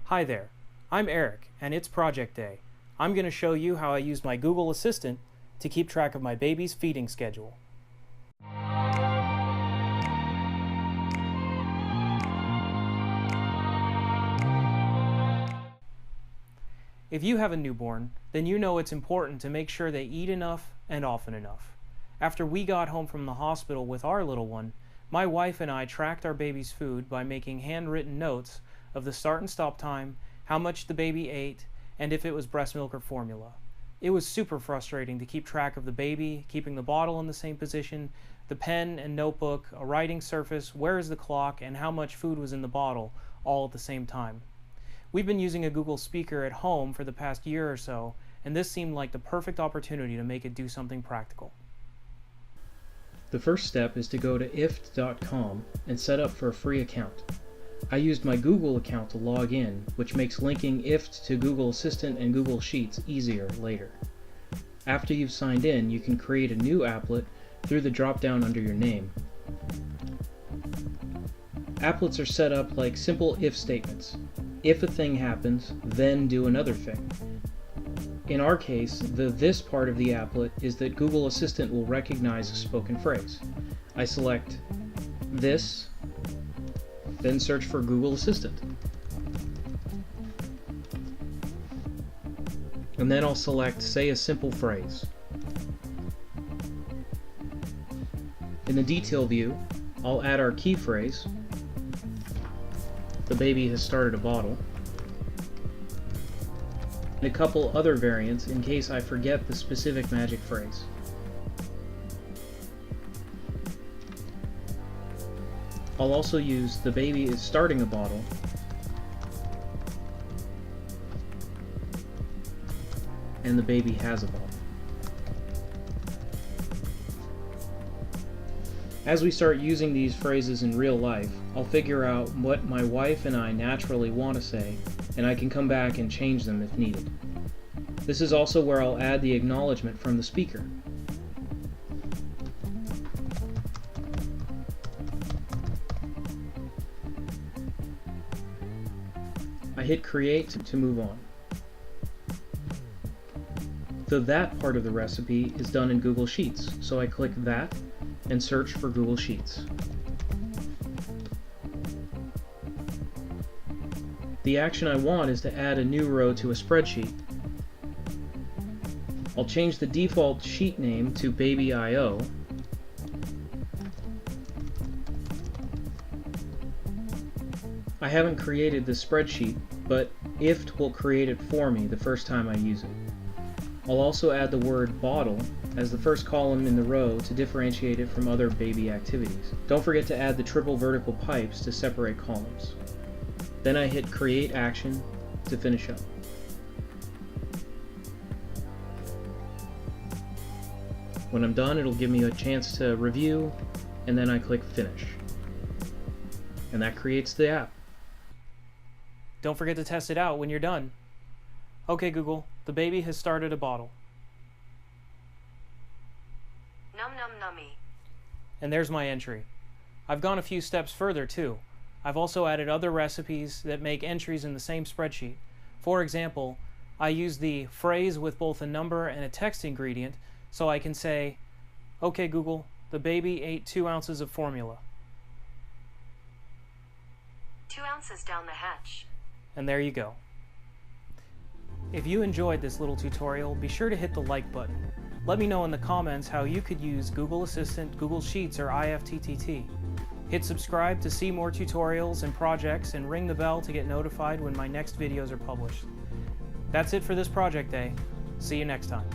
Hi there, I'm Eric, and it's Project Day. I'm going to show you how I used my Google Assistant to keep track of my baby's feeding schedule. If you have a newborn, then you know it's important to make sure they eat enough and often enough. After we got home from the hospital with our little one, my wife and I tracked our baby's food by making handwritten notes of the start and stop time, how much the baby ate, and if it was breast milk or formula. It was super frustrating to keep track of the baby, keeping the bottle in the same position, the pen and notebook, a writing surface, where is the clock, and how much food was in the bottle, all at the same time. We've been using a Google Speaker at home for the past year or so, and this seemed like the perfect opportunity to make it do something practical. The first step is to go to IFTTT.com and set up for a free account. I used my Google account to log in, which makes linking IFTTT to Google Assistant and Google Sheets easier later. After you've signed in, you can create a new applet through the drop-down under your name. Applets are set up like simple if statements. If a thing happens, then do another thing. In our case, the this part of the applet is that Google Assistant will recognize a spoken phrase. I select this, then search for Google Assistant. And then I'll select, say, a simple phrase. In the detail view, I'll add our key phrase, the baby has started a bottle, and a couple other variants in case I forget the specific magic phrase. I'll also use the baby is starting a bottle and the baby has a bottle. As we start using these phrases in real life, I'll figure out what my wife and I naturally want to say, and I can come back and change them if needed. This is also where I'll add the acknowledgement from the speaker. I hit create to move on. The that part of the recipe is done in Google Sheets, so I click that and search for Google Sheets. The action I want is to add a new row to a spreadsheet. I'll change the default sheet name to Baby.io. I haven't created the spreadsheet, but IFTTT will create it for me the first time I use it. I'll also add the word bottle as the first column in the row to differentiate it from other baby activities. Don't forget to add the triple vertical pipes to separate columns. Then I hit create action to finish up. When I'm done, it'll give me a chance to review, and then I click finish. And that creates the app. Don't forget to test it out when you're done. Okay, Google, the baby has started a bottle. Num num nummy. And there's my entry. I've gone a few steps further too. I've also added other recipes that make entries in the same spreadsheet. For example, I use the phrase with both a number and a text ingredient, so I can say, okay Google, the baby ate 2 ounces of formula. 2 ounces down the hatch. And there you go. If you enjoyed this little tutorial, be sure to hit the like button. Let me know in the comments how you could use Google Assistant, Google Sheets, or IFTTT. Hit subscribe to see more tutorials and projects, and ring the bell to get notified when my next videos are published. That's it for this project day. See you next time.